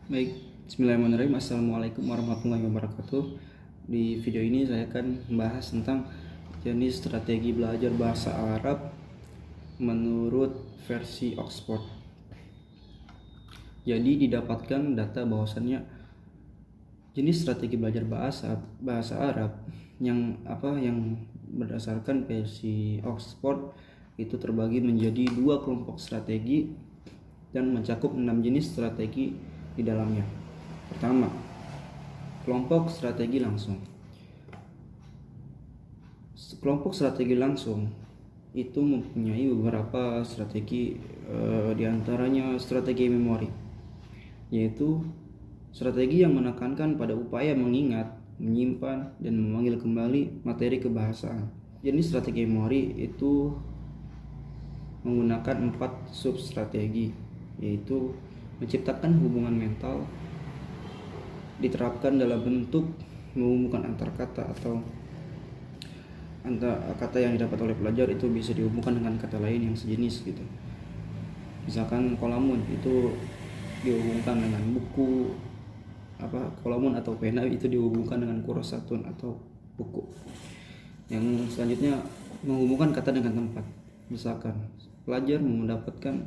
Baik, Bismillahirrahmanirrahim. Assalamualaikum warahmatullahi wabarakatuh. Di video ini saya akan membahas tentang jenis strategi belajar bahasa Arab menurut versi Oxford. Jadi didapatkan data bahwasannya jenis strategi belajar bahasa Arab yang berdasarkan versi Oxford itu terbagi menjadi dua kelompok strategi dan mencakup 6 jenis strategi di dalamnya. Pertama, kelompok strategi langsung. Kelompok strategi langsung itu mempunyai beberapa strategi, diantaranya strategi memori, yaitu strategi yang menekankan pada upaya mengingat, menyimpan, dan memanggil kembali materi kebahasaan. Jenis strategi memori itu menggunakan 4 substrategi, yaitu menciptakan hubungan mental, diterapkan dalam bentuk menghubungkan antar kata atau antar kata yang didapat oleh pelajar itu bisa dihubungkan dengan kata lain yang sejenis gitu. Misalkan kolamun itu dihubungkan dengan buku, kolamun atau pena itu dihubungkan dengan kurosatun atau buku. Yang selanjutnya menghubungkan kata dengan tempat. Misalkan pelajar mendapatkan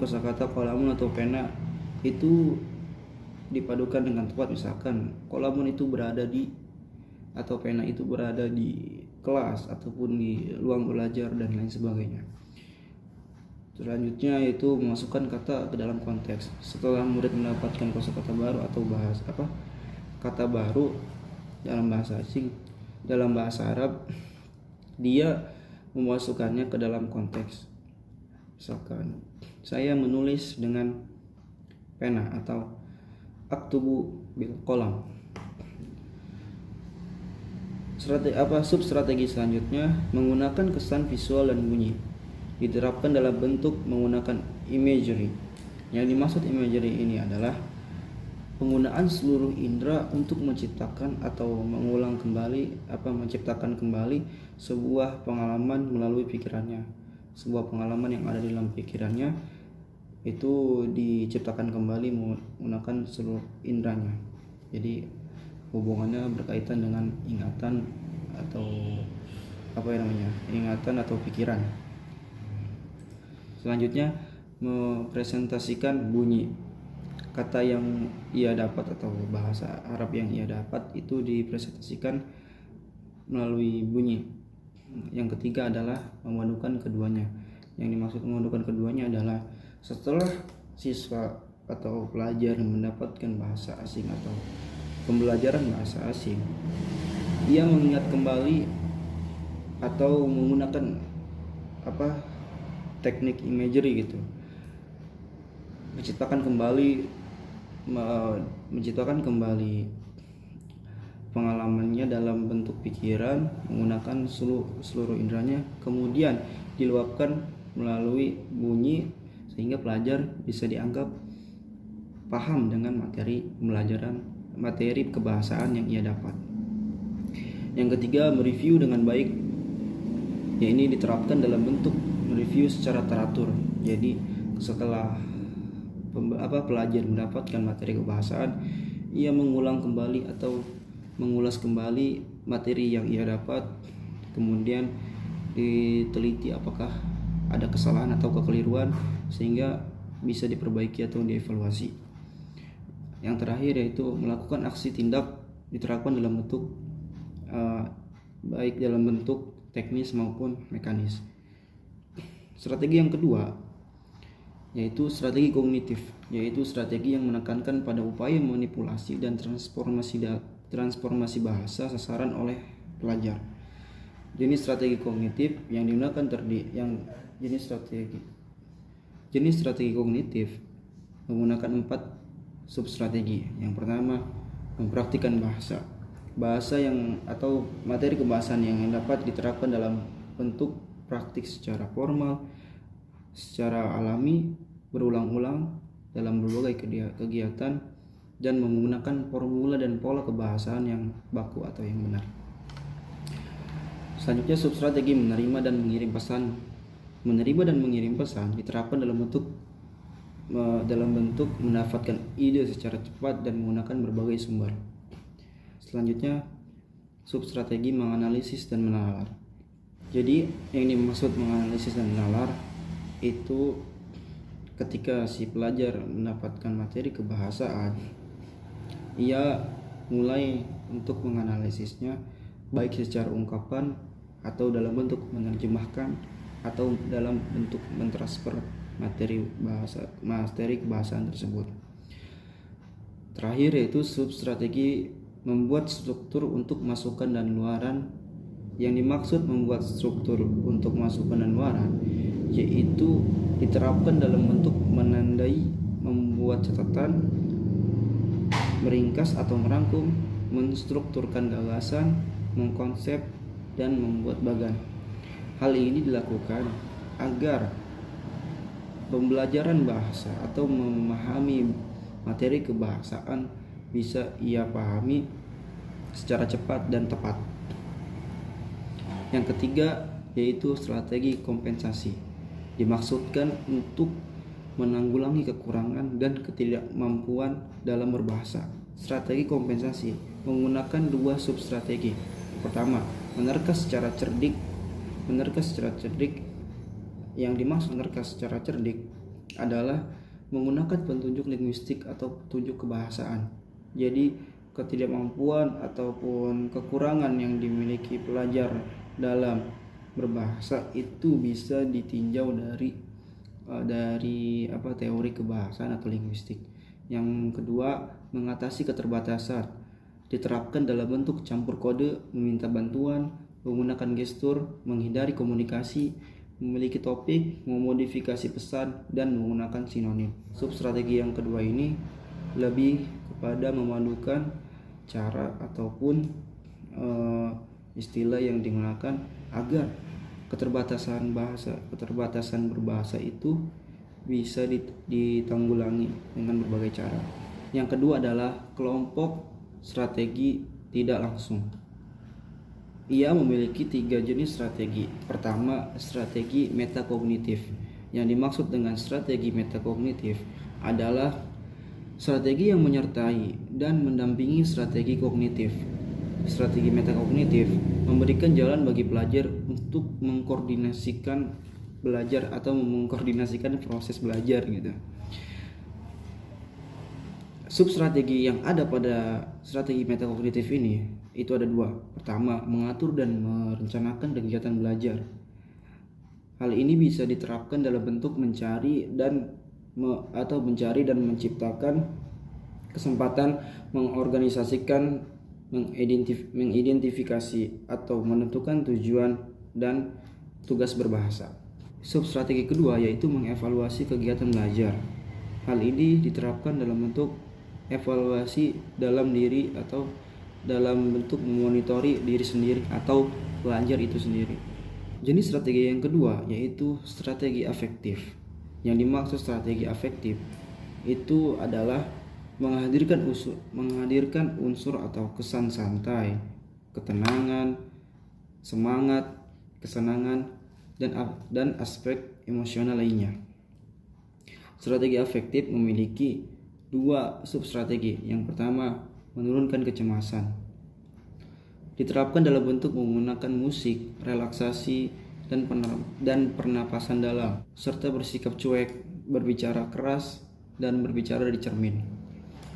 kosakata kolamun atau pena itu dipadukan dengan tempat. Misalkan kolamun itu berada di atau pena itu berada di kelas ataupun di ruang belajar dan lain sebagainya. Selanjutnya itu memasukkan kata ke dalam konteks. Setelah murid mendapatkan kosakata baru atau kata baru dalam bahasa asing, dalam bahasa Arab, dia memasukkannya ke dalam konteks. Misalkan saya menulis dengan pena atau aktubu bil qalam. Substrategi selanjutnya menggunakan kesan visual dan bunyi, diterapkan dalam bentuk menggunakan imagery. Yang dimaksud imagery ini adalah penggunaan seluruh indera untuk menciptakan atau menciptakan kembali sebuah pengalaman melalui pikirannya. Sebuah pengalaman yang ada di dalam pikirannya itu diciptakan kembali menggunakan seluruh inderanya. Jadi hubungannya berkaitan dengan ingatan atau pikiran. Selanjutnya mempresentasikan bunyi. Kata yang ia dapat atau bahasa Arab yang ia dapat itu dipresentasikan melalui bunyi. Yang ketiga adalah memadukan keduanya. Yang dimaksud memadukan keduanya adalah setelah siswa atau pelajar mendapatkan bahasa asing atau pembelajaran bahasa asing, ia mengingat kembali atau menggunakan teknik imagery gitu, menciptakan kembali pengalamannya dalam bentuk pikiran menggunakan seluruh inderanya, kemudian diluapkan melalui bunyi sehingga pelajar bisa dianggap paham dengan materi kebahasaan yang ia dapat. Yang ketiga, mereview dengan baik. Ya, ini diterapkan dalam bentuk mereview secara teratur. Jadi setelah pelajar mendapatkan materi kebahasaan, ia mengulang kembali atau mengulas kembali materi yang ia dapat, kemudian diteliti apakah ada kesalahan atau kekeliruan sehingga bisa diperbaiki atau dievaluasi. Yang terakhir yaitu melakukan aksi tindak, diterapkan dalam bentuk baik dalam bentuk teknis maupun mekanis. Strategi yang kedua yaitu strategi kognitif, yaitu strategi yang menekankan pada upaya manipulasi dan transformasi bahasa sasaran oleh pelajar. Jenis strategi kognitif yang digunakan jenis strategi kognitif menggunakan 4 substrategi. Yang pertama, mempraktikkan bahasa yang atau materi kebahasaan yang dapat diterapkan dalam bentuk praktik secara formal, secara alami, berulang-ulang dalam berbagai kegiatan, dan menggunakan formula dan pola kebahasaan yang baku atau yang benar. Selanjutnya, substrategi menerima dan mengirim pesan diterapkan dalam bentuk dalam bentuk mendapatkan ide secara cepat dan menggunakan berbagai sumber. Selanjutnya, substrategi menganalisis dan menalar. Jadi yang dimaksud menganalisis dan menalar itu ketika si pelajar mendapatkan materi kebahasaan, ia mulai untuk menganalisisnya baik secara ungkapan atau dalam bentuk menerjemahkan atau dalam bentuk mentransfer materi kebahasaan tersebut. Terakhir yaitu substrategi membuat struktur untuk masukan dan luaran. Yang dimaksud membuat struktur untuk masukan dan luaran yaitu diterapkan dalam bentuk menandai, membuat catatan, meringkas atau merangkum, menstrukturkan gagasan, mengkonsep, dan membuat bagan. Hal ini dilakukan agar pembelajaran bahasa atau memahami materi kebahasaan bisa ia pahami secara cepat dan tepat. Yang ketiga yaitu strategi kompensasi. Dimaksudkan untuk menanggulangi kekurangan dan ketidakmampuan dalam berbahasa. Strategi kompensasi menggunakan dua substrategi. Pertama, menerka secara cerdik. Yang dimaksud menerka secara cerdik adalah menggunakan petunjuk linguistik atau petunjuk kebahasaan. Jadi ketidakmampuan ataupun kekurangan yang dimiliki pelajar dalam berbahasa itu bisa ditinjau dari teori kebahasaan atau linguistik. Yang kedua, mengatasi keterbatasan. Diterapkan dalam bentuk campur kode, meminta bantuan, menggunakan gestur, menghindari komunikasi, memiliki topik, memodifikasi pesan, dan menggunakan sinonim. Substrategi yang kedua ini lebih kepada memadukan cara ataupun istilah yang digunakan agar keterbatasan berbahasa itu bisa ditanggulangi dengan berbagai cara. Yang kedua adalah kelompok strategi tidak langsung. Ia memiliki 3 jenis strategi. Pertama, strategi metakognitif. Yang dimaksud dengan strategi metakognitif adalah strategi yang menyertai dan mendampingi strategi kognitif. Strategi metakognitif memberikan jalan bagi pelajar untuk mengkoordinasikan belajar atau mengkoordinasikan proses belajar gitu. Substrategi yang ada pada strategi metakognitif ini itu ada 2. Pertama, mengatur dan merencanakan kegiatan belajar. Hal ini bisa diterapkan dalam bentuk mencari dan menciptakan kesempatan mengorganisasikan, mengidentifikasi atau menentukan tujuan dan tugas berbahasa. Substrategi kedua yaitu mengevaluasi kegiatan belajar. Hal ini diterapkan dalam bentuk evaluasi dalam diri atau dalam bentuk memonitori diri sendiri atau pelajar itu sendiri. Jenis strategi yang kedua yaitu strategi afektif. Yang dimaksud strategi afektif itu adalah menghadirkan unsur atau kesan santai, ketenangan, semangat, kesenangan, dan aspek emosional lainnya. Strategi afektif memiliki 2 substrategi. Yang pertama, menurunkan kecemasan. Diterapkan dalam bentuk menggunakan musik, relaksasi, dan pernapasan dalam, serta bersikap cuek, berbicara keras, dan berbicara di cermin.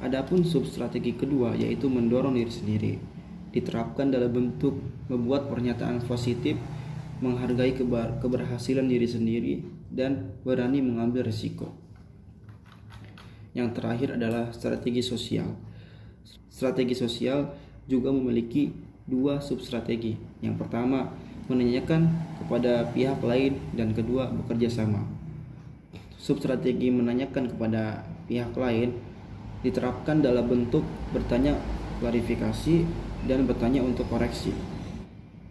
Adapun substrategi kedua yaitu mendorong diri sendiri. Diterapkan dalam bentuk membuat pernyataan positif, menghargai keberhasilan diri sendiri, dan berani mengambil risiko. Yang terakhir adalah strategi sosial. Strategi sosial juga memiliki 2 substrategi. Yang pertama, menanyakan kepada pihak lain, dan kedua, bekerja sama. Substrategi menanyakan kepada pihak lain diterapkan dalam bentuk bertanya klarifikasi dan bertanya untuk koreksi.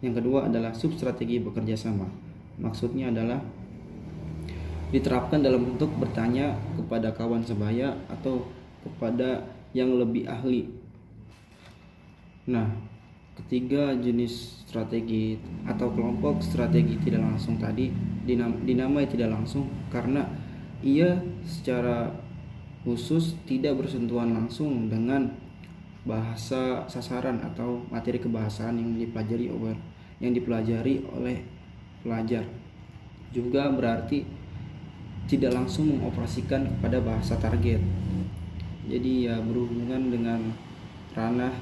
Yang kedua adalah substrategi bekerja sama. Maksudnya adalah diterapkan dalam bentuk bertanya kepada kawan sebaya atau kepada yang lebih ahli. Nah, ketiga jenis strategi atau kelompok strategi tidak langsung tadi dinamai tidak langsung karena ia secara khusus tidak bersentuhan langsung dengan bahasa sasaran atau materi kebahasaan yang dipelajari oleh pelajar. Juga berarti tidak langsung mengoperasikan kepada bahasa target. Jadi ya berhubungan dengan ranah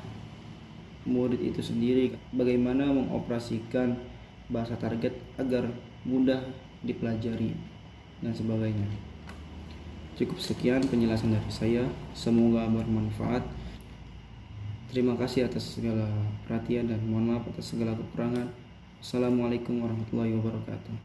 murid itu sendiri, bagaimana mengoperasikan bahasa target agar mudah dipelajari dan sebagainya. Cukup sekian penjelasan dari saya, semoga bermanfaat. Terima kasih atas segala perhatian dan mohon maaf atas segala kekurangan. Assalamualaikum warahmatullahi wabarakatuh.